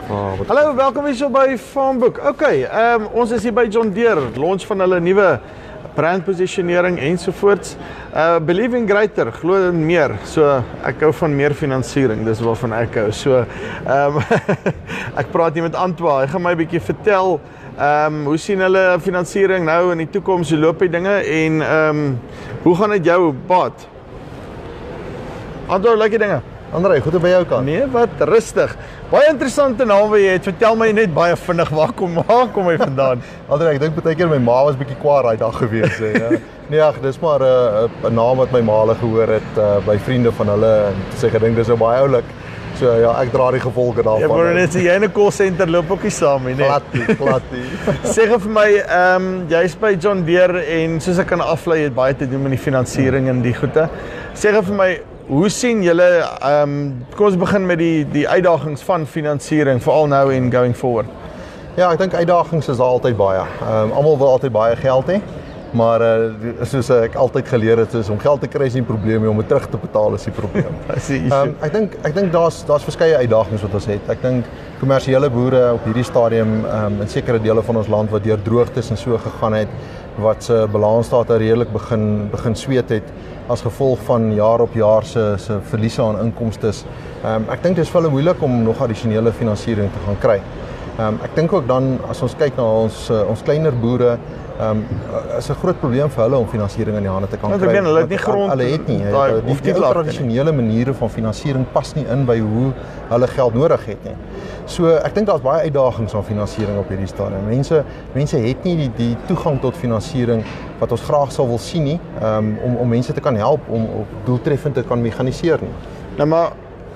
Hallo, welkom hier so by Farmbook. Ons is hier by John Deere, launch van hulle nuwe brandpositionering ensovoorts. Believing greater, glo in meer. So ek hou van meer finansiering, dis waarvan ek hou. So ek praat hier met Antois. Hy gaan my 'n bietjie vertel hoe sien hulle finansiering nou in die toekoms, hoe loop die dinge en hoe gaan dit jou baat? Antois, lyk die dinge? André, goed op by jou kant? Nee, wat rustig. Baie interessante naam wat jy het. Vertel my net baie vinnig, waar kom hy vandaan? André, ek dink baie keer my ma was bietjie kwaad daai dag gewees. Nee, ag, dis maar 'n naam wat my ma al gehoor het by vriende van hulle en sê gedink dis nou baie oulik. So ja, ek dra die gevolge daarvan. Ja, maar net sê jy in 'n call center loop ook nie saam nie, nee. Glad nie. Sê vir my, jy's by John Deere en soos ek kan aflei, het baie te doen met die finansiering en die goede. Sê vir my, hoe sien julle, kom ons begin met die uitdagings van finansiering, veral nou en going forward? Ja, ek dink uitdagings is daar altyd baie. Almal wil altyd baie geld hê, maar soos ek altyd geleer het, is om geld te kry is nie 'n probleem nie, om dit terug te betaal is die probleem. Ek dink daar's verskeie uitdagings wat ons het. Ek dink kommersiële boere op hierdie stadium in sekere dele van ons land wat deur droogtes en so gegaan het, wat se balansstate redelik begin sweet het as gevolg van jaar op jaar se verliese aan inkomstes. Ek dink dit is vir hulle moeilik om nog addisionele finansiering te gaan kry. Ek dink ook dan as ons kyk na ons kleiner boere, is 'n groot probleem vir hulle om finansiering in die hande te kan kry. Hulle het nie grond. Hulle het nie. Die tradisionele maniere van finansiering pas nie in by hoe hulle geld nodig het nie. So ek dink daar's baie uitdagings aan finansiering op hierdie stadium. Mense het nie die toegang tot finansiering wat ons graag sou wil sien nie, om mense te kan help om doeltreffend te kan mekaniseer nie. Nou maar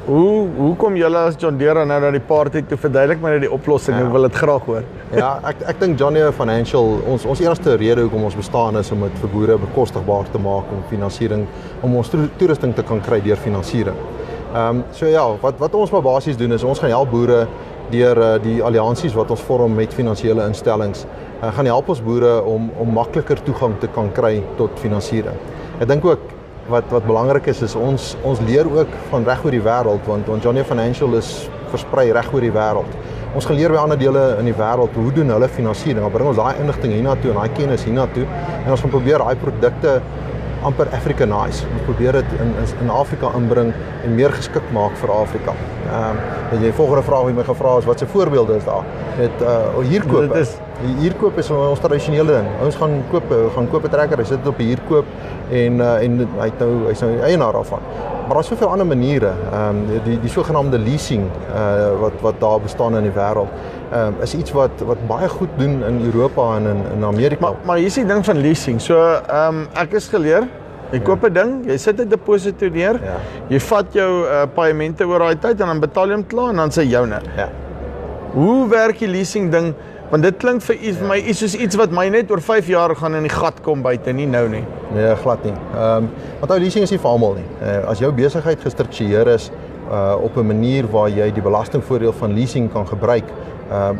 hoe kom julle as John Deere nou na die party toe? Verduidelik my net die oplossing, ek wil dit graag hoor. Ja, ek dink John Deere Financial, ons enigste rede hoekom ons bestaan is om dit vir boere bekostigbaar te maak om finansiering, om ons toerusting te kan kry deur finansiering. So ja, wat ons maar basies doen is ons gaan help boere deur die alliansies wat ons vorm met finansiële instellings, gaan help ons boere om makliker toegang te kan kry tot finansiering. Ek dink ook wat belangrik is ons leer ook van reg oor die wêreld, want John Deere Financial is versprei reg oor die wêreld. Ons geleer by ander dele in die wêreld hoe doen hulle finansiering. Dan bring ons daai inligting hiernatoe en daai kennis hiernatoe en ons gaan probeer daai produkte amper Africanize. Ons probeer dit in Afrika inbring en meer geskik maak vir Afrika. Die volgende vraag wat jy my gevra is, wat se voorbeelde is daar? Hierkoop. Hierkoop is ons tradisionele ding. Ons gaan koop 'n trekker, hy sit dit op 'n huurkoop en hy's nou die eienaar daarvan. Maar daar's soveel ander maniere. Die sogenaamde leasing wat daar bestaan in die wêreld, is iets wat baie goed doen in Europa en in Amerika. Maar hier is die ding van leasing. So ek is geleer, jy koop 'n ding, jy sit 'n deposito neer, jy vat jou paemente oor daai tyd en dan betaal jy hom klaar en dan sê joune. Ja. Hoe werk die leasing ding? Want dit klink vir my iets wat my net oor 5 jaar gaan in die gat kom buite, nie nou nie. Nee, glad nie. Want leasing is nie vir almal nie. As jou besigheid gestruktureer is op 'n manier waar jy die belastingvoordeel van leasing kan gebruik,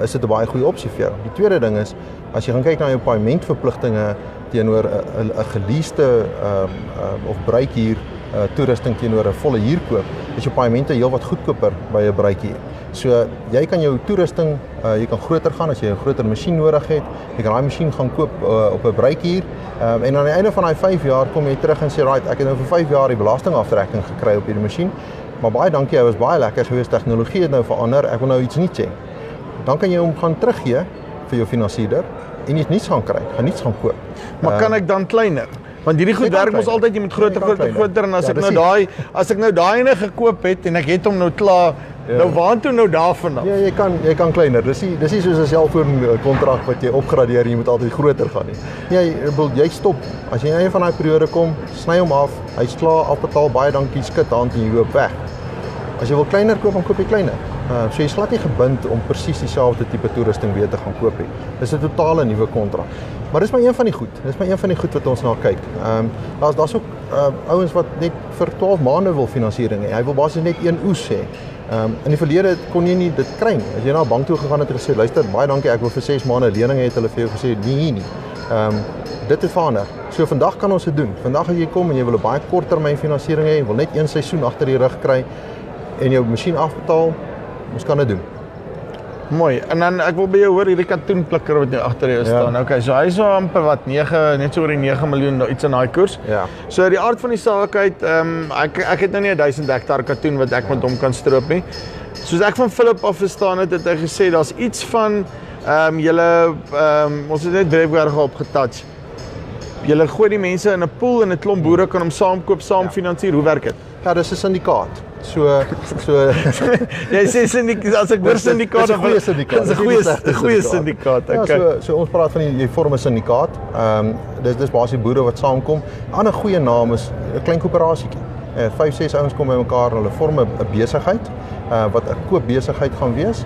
is dit 'n baie goeie opsie vir jou. Die tweede ding is, as jy gaan kyk na jou paementverpligtinge teenoor 'n geleasede of bruikhuur toerusting teenoor 'n volle huurkoop, is jou paemente heelwat goedkoper by 'n bruikhuur. So jy kan jou toerusting, jy kan groter gaan as jy 'n groter masjien nodig het. Jy kan daai masjien gaan koop op 'n bruikhuur en aan die einde van daai 5 jaar kom jy terug en sê, "Right, ek het nou vir 5 jaar die belastingaftrekking gekry op hierdie masjien, maar baie dankie, hy was baie lekker geweest, tegnologie het nou verander, ek wil nou iets nuuts hê." Dan kan jy hom gaan teruggee vir jou finansierder en iets nuuts gaan kry, gaan niets gaan koop. Maar kan ek dan kleiner? Want hierdie goed werk mos altyd, jy moet groter en as ek nou daai ene gekoop het en ek het hom nou klaar, nou waartoe nou daarvan af? Ja, jy kan kleiner. Dis nie soos 'n selfoon kontrak wat jy opgradeer en jy moet altyd groter gaan nie. Jy stop. As jy in 'n van daai periode kom, sny hom af, hy's klaar afbetaal, baie dankie, skud hand en jy loop weg. As jy wil kleiner koop, dan koop jy kleiner. So jy is glad nie gebind om presies dieselfde tipe toerusting weer te gaan koop nie. Dis 'n totale nuwe kontrak. Maar dis maar een van die goed. Dis maar een van die goed wat ons na kyk. Daar's ook ouens wat net vir 12 maande wil finansiering hê. Hy wil basies net een oes hê. In die verlede kon jy nie dit kry nie. As jy na 'n bank toe gegaan het en gesê, luister, baie dankie, ek wil vir 6 maande lening hê, het hulle vir jou gesê, nee. Dit het verander. So vandag kan ons dit doen. Vandag as jy kom en jy wil 'n baie kort termyn finansiering hê, jy wil net een seisoen agter die rug kry en jou masjien afbetaal, ons kan dit doen. Mooi. En dan ek wil by jou hoor hierdie katoenplikker wat nou agter jou staan. Okay, so hy is so amper wat 9, net so oor die 9 miljoen iets in daai koers. Ja. So die aard van die saak uit, ek het nou nie 1000 hektaar katoen wat ek met hom kan stroop nie. Soos ek van Philip af verstaan het hy gesê daar's iets van julle ons het net dryfwerke opgetouch. Julle gooi die mense in 'n pool en 'n klomp boere kan hom saamkoop, saam finansier. Hoe werk dit? Ja, dis 'n syndikaat. So jy sê syndikaat, as ek hoor syndikaat, dis 'n goeie syndikaat. Dis 'n goeie syndikaat. Ja, Okay. so ons praat van jy vorm 'n syndikaat. Dis basies boere wat saamkom. 'n Ander goeie naam is 'n klein koöperasietjie. 5, 6 ouens kom bymekaar en hulle vorm 'n besigheid wat 'n koopbesigheid gaan wees.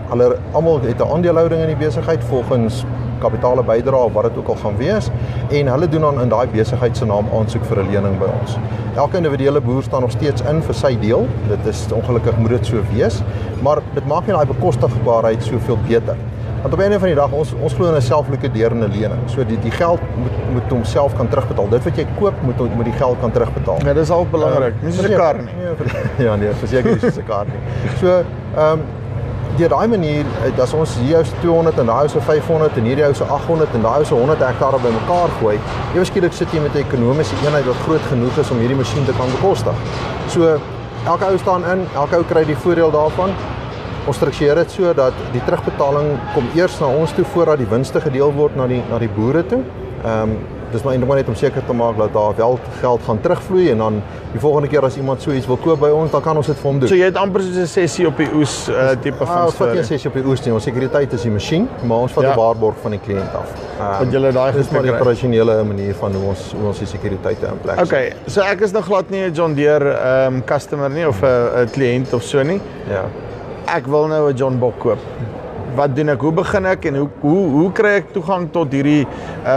Hulle almal het 'n aandelehouding in die besigheid volgens kapitale bydrae of wat dit ook al gaan wees en hulle doen dan in daai besigheid se naam aansoek vir 'n lening by ons. Elke individuele boer staan nog steeds in vir sy deel. Dit is ongelukkig moet dit so wees, maar dit maak nie daai bekostigbaarheid soveel beter. Want op 'n einde van die dag ons glo in 'n selflikwiderende lening. So die geld moet homself kan terugbetaal. Dit wat jy koop moet die geld kan terugbetaal. Ja, dis al belangrik. Nie soos 'n kar nie. Ja, nee, verseker nie soos 'n kar nie. So deur daai manier, as ons hier ou se 200 en daai ou se 500 en hierdie ou se 800 en daai ou se 100 hektaar bymekaar gooi, ewe skielik sit jy met 'n ekonomiese eenheid wat groot genoeg is om hierdie masjien te kan bekostig. So elke ou staan in, elke ou kry die voordeel daarvan. Ons struktureer dit so dat die terugbetaling kom eers na ons toe voordat die winste gedeel word na die boere toe. Dis maar net om seker te maak dat daar wel geld gaan terugvloei en dan die volgende keer as iemand so iets wil koop by ons, dan kan ons dit vir hom doen. So jy het amper soos 'n sessie op die oes tipe van ons vat nie 'n sessie op die oes nie. Ons sekuriteit is die masjien, maar ons vat die waarborg van die kliënt af. Want julle daai dis maar die tradisionele manier van hoe ons die sekuriteite in plek sit. Okay, so ek is nog glad nie 'n John Deere customer nie of 'n kliënt of so nie. Ja. Ek wil nou 'n John Bok koop. Wat doen ek? Hoe begin ek en hoe kry ek toegang tot hierdie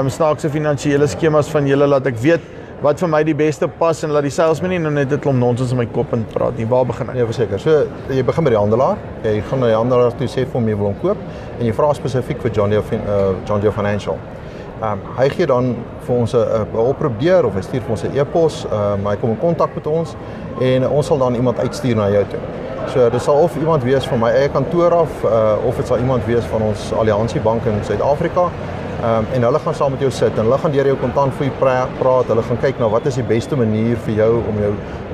snaakse finansiële skemas van julle laat ek weet wat vir my die beste pas en laat die salesman nie nou net 'n klomp nonsens in my kop in praat nie. Waar begin ek? Ja, verseker. So jy begin by die handelaar. Jy gaan na die handelaar toe sê vir hom jy wil hom koop en jy vra spesifiek vir John Deere Financial. Hy gee dan vir ons 'n oproep deur of hy stuur vir ons 'n e-pos, hy kom in kontak met ons en ons sal dan iemand uitstuur na jou toe. So dit sal of iemand wees van my eie kantoor af of dit sal iemand wees van ons alliansiebank in Suid-Afrika. En hulle gaan saam met jou sit en hulle gaan deur jou kontantvloei praat. Hulle gaan kyk na wat is die beste manier vir jou om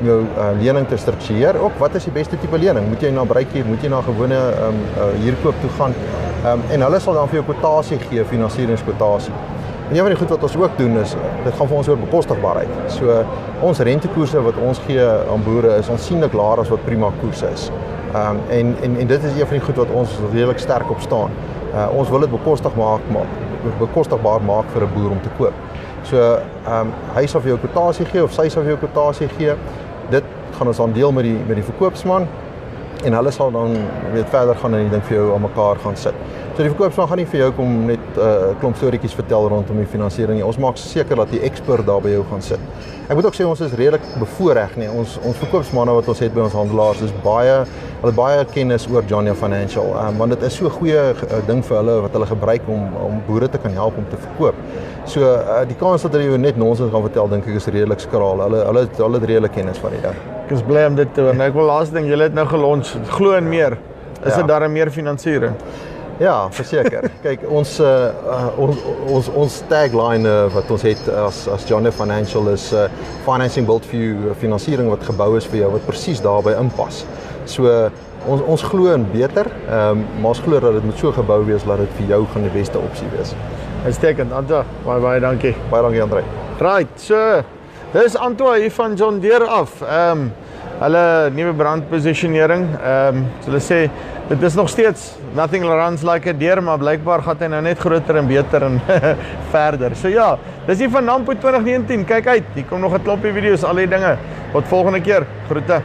jou lening te struktureer. Ook wat is die beste tipe lening? Moet jy na bruikhuur, moet jy na gewone huurkoop toe gaan? En hulle sal dan vir jou kwotasie gee, finansieringskwotasie. En een van die goed wat ons ook doen is, dit gaan vir ons oor bekostigbaarheid. So ons rentekoerse wat ons gee aan boere is aansienlik laer as wat prima koerse is. En dit is een van die goed wat ons redelik sterk op staan. Ons wil dit bekostigbaar maak vir 'n boer om te koop. So hy sal vir jou kwotasie gee of sy sal vir jou kwotasie gee. Dit gaan ons dan deel met die verkoopsman en hulle sal dan verder gaan en die ding vir jou aan mekaar gaan sit. So die verkoopsman gaan nie vir jou kom net 'n klomp storieetjies vertel rondom die finansiering nie. Ons maak seker dat die ekspert daar by jou gaan sit. Ek moet ook sê ons is redelik bevoorreg nie. Ons verkoopsmanne wat ons het by ons handelaars is hulle baie kennis oor John Deere Financial. Want dit is so 'n goeie ding vir hulle wat hulle gebruik om boere te kan help om te verkoop. So die kans dat hulle net nonsens gaan vertel dink ek is redelik skraal. Hulle het redelik kennis van die ding. Ek is bly om dit te hoor. Nou ek wil laaste ding, julle het nou gelons, glo en meer. Is dit daar meer finansiering? Ja, verseker. Kyk, ons tagline wat ons het as John Deere Financial is financing built for you, finansiering wat gebou is vir jou wat presies daarbey inpas. So ons glo in beter, maar ons glo dat dit moet so gebou wees dat dit vir jou gaan die beste opsie wees. Uitstekend, Antois. Baie dankie. Baie dankie, Andre. Right, so dis Antois hier van John Deere af. Hulle nuwe brandposisionering. So hulle sê dit is nog steeds nothing runs like a deer, maar blykbaar gaan hy nou net groter en beter en verder. So ja, dis hier van Nampo 2019. Kyk uit, hier kom nog 'n klompie video's, al die dinge. Tot volgende keer. Groete.